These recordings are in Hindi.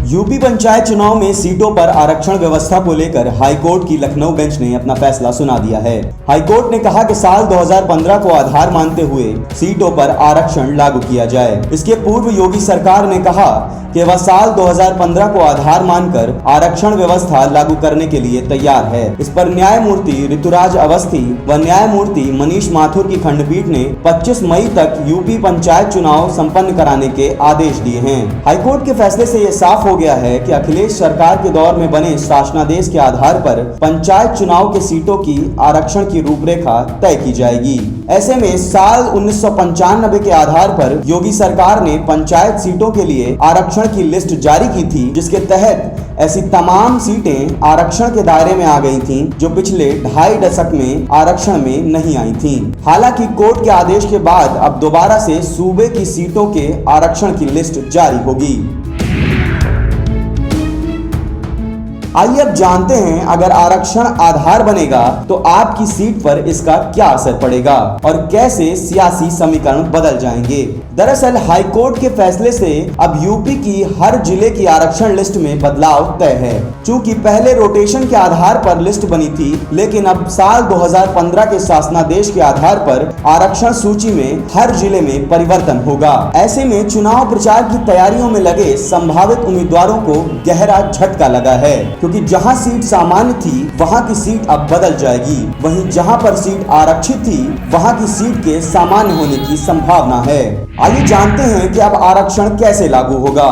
यूपी पंचायत चुनाव में सीटों पर आरक्षण व्यवस्था को लेकर हाईकोर्ट की लखनऊ बेंच ने अपना फैसला सुना दिया है। हाईकोर्ट ने कहा कि साल 2015 को आधार मानते हुए सीटों पर आरक्षण लागू किया जाए। इसके पूर्व योगी सरकार ने कहा कि वह साल 2015 को आधार मानकर आरक्षण व्यवस्था लागू करने के लिए तैयार है। इस पर न्यायमूर्ति ऋतुराज अवस्थी व न्यायमूर्ति मनीष माथुर की खंडपीठ ने 25 मई तक यूपी पंचायत चुनाव संपन्न कराने के आदेश दिए हैं। हाईकोर्ट के फैसले से ये साफ हो गया है कि अखिलेश सरकार के दौर में बने शासनादेश के आधार पर पंचायत चुनाव के सीटों की आरक्षण की रूपरेखा तय की जाएगी। ऐसे में साल 1995 के आधार पर योगी सरकार ने पंचायत सीटों के लिए आरक्षण की लिस्ट जारी की थी, जिसके तहत ऐसी तमाम सीटें आरक्षण के दायरे में आ गई थीं, जो पिछले 2.5 दशक में आरक्षण में नहीं आई थीं। हालांकि कोर्ट के आदेश के बाद अब दोबारा से सूबे की सीटों के आरक्षण की लिस्ट जारी होगी। आइए अब जानते हैं, अगर आरक्षण आधार बनेगा तो आपकी सीट पर इसका क्या असर पड़ेगा और कैसे सियासी समीकरण बदल जाएंगे। दरअसल हाईकोर्ट के फैसले से अब यूपी की हर जिले की आरक्षण लिस्ट में बदलाव तय है। चूंकि पहले रोटेशन के आधार पर लिस्ट बनी थी, लेकिन अब साल 2015 के शासनादेश के आधार पर आरक्षण सूची में हर जिले में परिवर्तन होगा। ऐसे में चुनाव प्रचार की तैयारियों में लगे संभावित उम्मीदवारों को गहरा झटका लगा है, क्योंकि जहां सीट सामान्य थी वहां की सीट अब बदल जाएगी। वहीं जहां पर सीट आरक्षित थी वहां की सीट के सामान्य होने की संभावना है। आइए जानते हैं कि अब आरक्षण कैसे लागू होगा।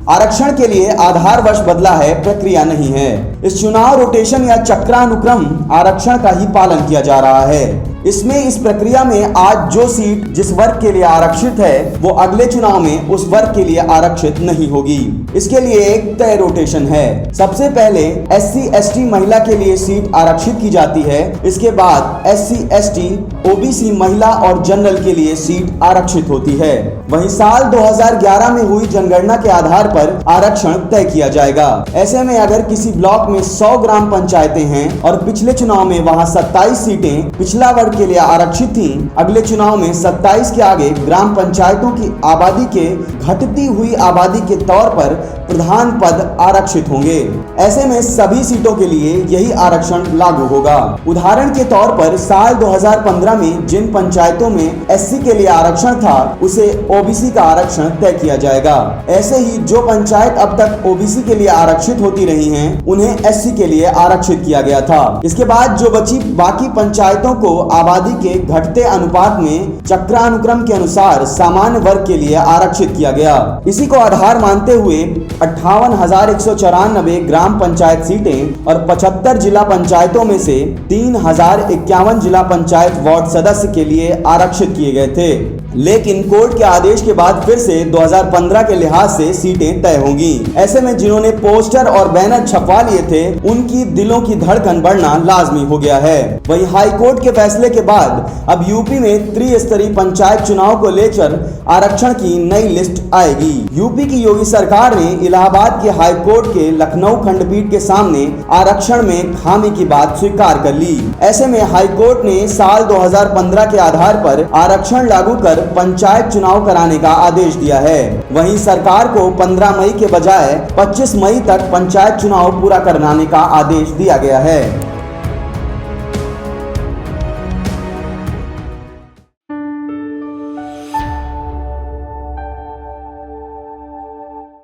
आरक्षण के लिए आधारवश बदला है, प्रक्रिया नहीं है। इस चुनाव रोटेशन या चक्रानुक्रम आरक्षण का ही पालन किया जा रहा है। इसमें इस प्रक्रिया में आज जो सीट जिस वर्ग के लिए आरक्षित है, वो अगले चुनाव में उस वर्ग के लिए आरक्षित नहीं होगी। इसके लिए एक तय रोटेशन है। सबसे पहले SC ST महिला के लिए सीट आरक्षित की जाती है। इसके बाद SC ST OBC महिला और जनरल के लिए सीट आरक्षित होती है। वहीं साल 2011 में हुई जनगणना के आधार पर आरक्षण तय किया जाएगा। ऐसे में अगर किसी ब्लॉक में 100 ग्राम पंचायतें हैं और पिछले चुनाव में वहां 27 सीटें पिछला वर्ग के लिए आरक्षित थीं, अगले चुनाव में 27 के आगे ग्राम पंचायतों की आबादी के घटती हुई आबादी के तौर पर प्रधान पद आरक्षित होंगे। ऐसे में सभी सीटों के लिए यही आरक्षण लागू होगा। उदाहरण के तौर पर साल 2015 में जिन पंचायतों में SC के लिए आरक्षण था, उसे OBC का आरक्षण तय किया जाएगा। ऐसे ही जो पंचायत अब तक OBC के लिए आरक्षित होती रही हैं, उन्हें SC के लिए आरक्षित किया गया था। इसके बाद जो बची बाकी पंचायतों को आबादी के घटते अनुपात में चक्रानुक्रम के अनुसार सामान्य वर्ग के लिए आरक्षित किया गया। इसी को आधार मानते हुए 58,194 ग्राम पंचायत सीटें और 75 जिला पंचायतों में से 3,051 जिला पंचायत वार्ड सदस्य के लिए आरक्षित किए गए थे। लेकिन कोर्ट के आदेश के बाद फिर से 2015 के लिहाज से सीटें तय होंगी। ऐसे में जिन्होंने पोस्टर और बैनर छपवा लिए थे, उनकी दिलों की धड़कन बढ़ना लाजमी हो गया है। वहीं हाईकोर्ट के फैसले के बाद अब यूपी में त्रिस्तरीय पंचायत चुनाव को लेकर आरक्षण की नई लिस्ट आएगी। यूपी की योगी सरकार ने इलाहाबाद के हाईकोर्ट के लखनऊ खंडपीठ के सामने आरक्षण में खामी की बात स्वीकार कर ली। ऐसे में हाईकोर्ट ने साल 2015 के आधार पर आरक्षण लागू कर पंचायत चुनाव कराने का आदेश दिया है। वहीं सरकार को 15 मई के बजाय 25 मई तक पंचायत चुनाव पूरा कराने का आदेश दिया गया है।